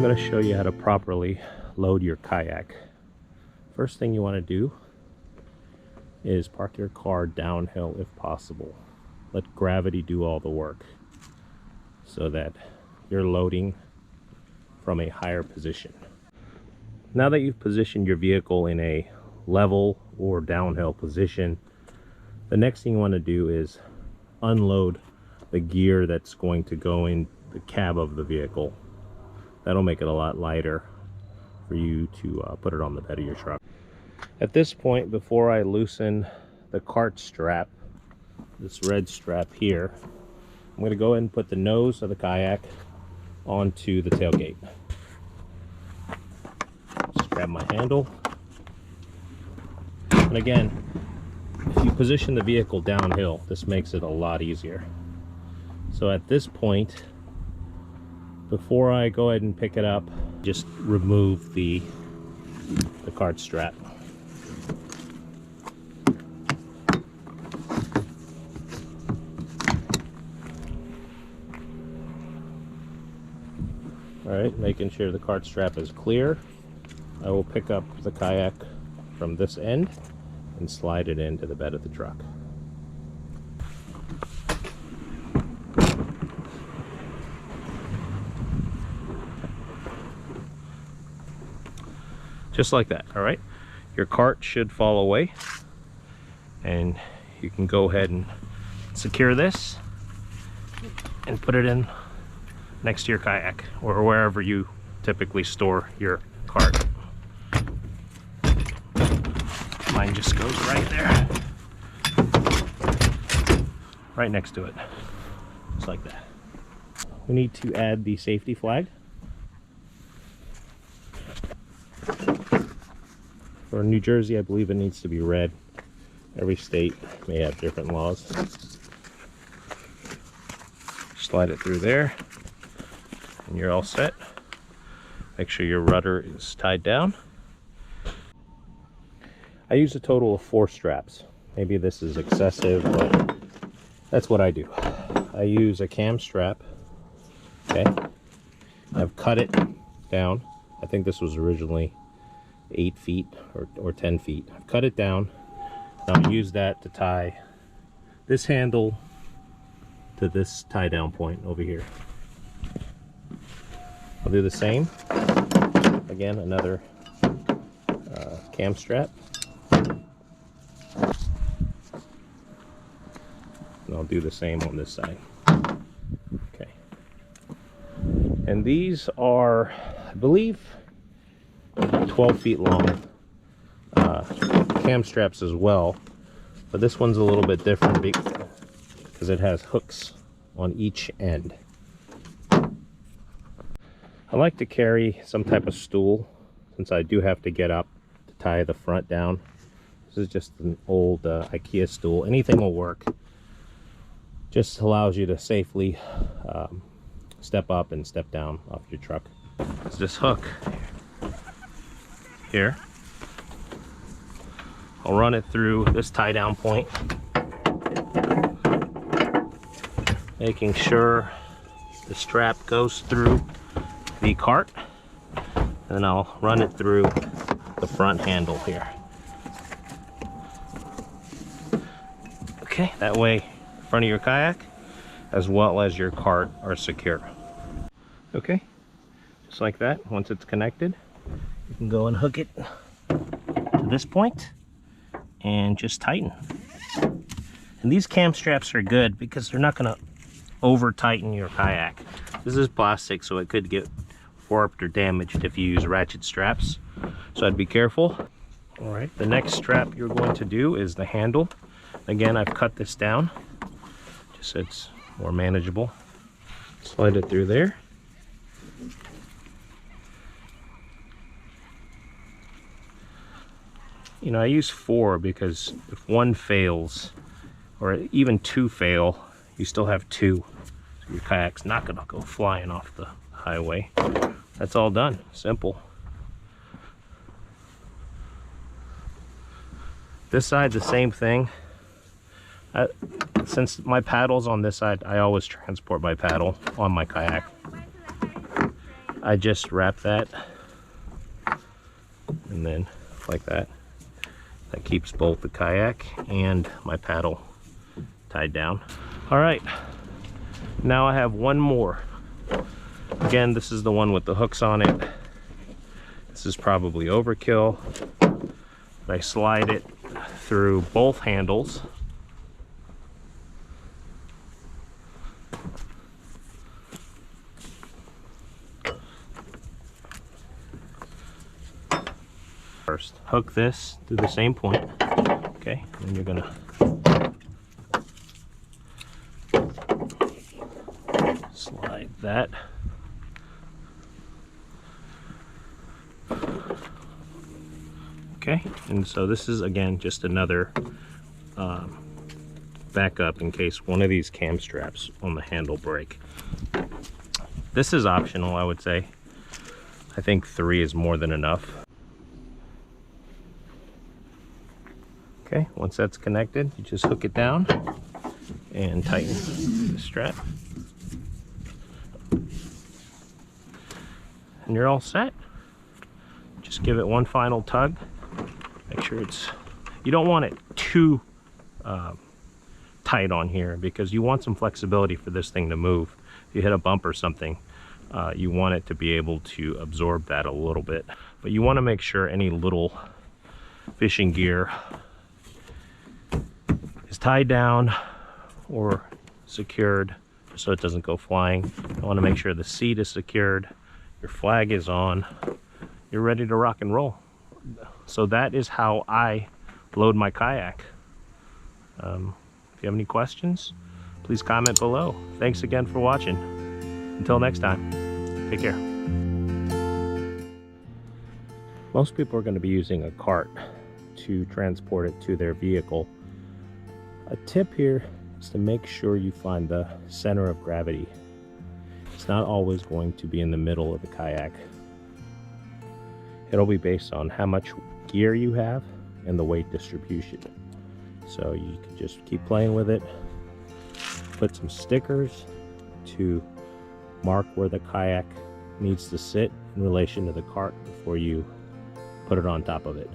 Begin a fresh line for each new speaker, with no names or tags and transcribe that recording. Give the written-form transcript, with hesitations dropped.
I'm going to show you how to properly load your kayak. First thing you want to do is park your car downhill if possible. Let gravity do all the work so that you're loading from a higher position. Now that you've positioned your vehicle in a level or downhill position, the next thing you want to do is unload the gear that's going to go in the cab of the vehicle. That'll make it a lot lighter for you to put it on the bed of your truck. At this point, before I loosen the cart strap, this red strap here, I'm going to go ahead and put the nose of the kayak onto the tailgate. Just grab my handle. And again, if you position the vehicle downhill, this makes it a lot easier. So at this point, before I go ahead and pick it up, just remove the cart strap. Alright, making sure the cart strap is clear. I will pick up the kayak from this end and slide it into the bed of the truck. Just like that. All right, your cart should fall away, and you can go ahead and secure this and put it in next to your kayak or wherever you typically store your cart. Mine just goes right there, right next to it, just like that. We need to add the safety flag. For New Jersey, I believe it needs to be red. Every state may have different laws. Slide it through there, and you're all set. Make sure your rudder is tied down. I use a total of 4 straps. Maybe this is excessive, but that's what I do. I use a cam strap. Okay, I've cut it down. I think this was originally 8 feet or 10 feet. I've cut it down. I'll use that to tie this handle to this tie down point over here. I'll do the same. Again, another cam strap. And I'll do the same on this side. Okay. And these are, I believe, 12 feet long cam straps as well, but this one's a little bit different because it has hooks on each end. I like to carry some type of stool since I do have to get up to tie the front down. This is just an old IKEA stool. Anything will work. Just allows you to safely step up and step down off your truck. It's this hook here. I'll run it through this tie down point, making sure the strap goes through the cart, and then I'll run it through the front handle here. Okay, that way the front of your kayak as well as your cart are secure. Okay, just like that. Once it's connected, you can go and hook it to this point and just tighten. And these cam straps are good because they're not going to over tighten your kayak. This is plastic, so it could get warped or damaged if you use ratchet straps, so I'd be careful. All right, the next strap you're going to do is the handle. Again, I've cut this down just so it's more manageable. Slide it through there. You know, I use 4 because if one fails, or even 2 fail, you still have 2. So your kayak's not gonna go flying off the highway. That's all done, simple. This side, the same thing. Since my paddle's on this side, I always transport my paddle on my kayak. I just wrap that, and then like that. That keeps both the kayak and my paddle tied down. All right, now I have one more. Again, this is the one with the hooks on it. This is probably overkill, but I slide it through both handles. First, hook this to the same point, okay? And you're gonna slide that. Okay, and so this is again just another backup in case one of these cam straps on the handle break. This is optional, I would say. I think 3 is more than enough. Okay, once that's connected, you just hook it down and tighten the strap. And you're all set. Just give it one final tug. Make sure you don't want it too tight on here, because you want some flexibility for this thing to move. If you hit a bump or something, you want it to be able to absorb that a little bit. But you want to make sure any little fishing gear is tied down or secured so it doesn't go flying. You want to make sure the seat is secured, your flag is on, you're ready to rock and roll. So that is how I load my kayak. If you have any questions, please comment below. Thanks again for watching. Until next time, take care. Most people are going to be using a cart to transport it to their vehicle. A tip here is to make sure you find the center of gravity. It's not always going to be in the middle of the kayak. It'll be based on how much gear you have and the weight distribution. So you can just keep playing with it. Put some stickers to mark where the kayak needs to sit in relation to the cart before you put it on top of it.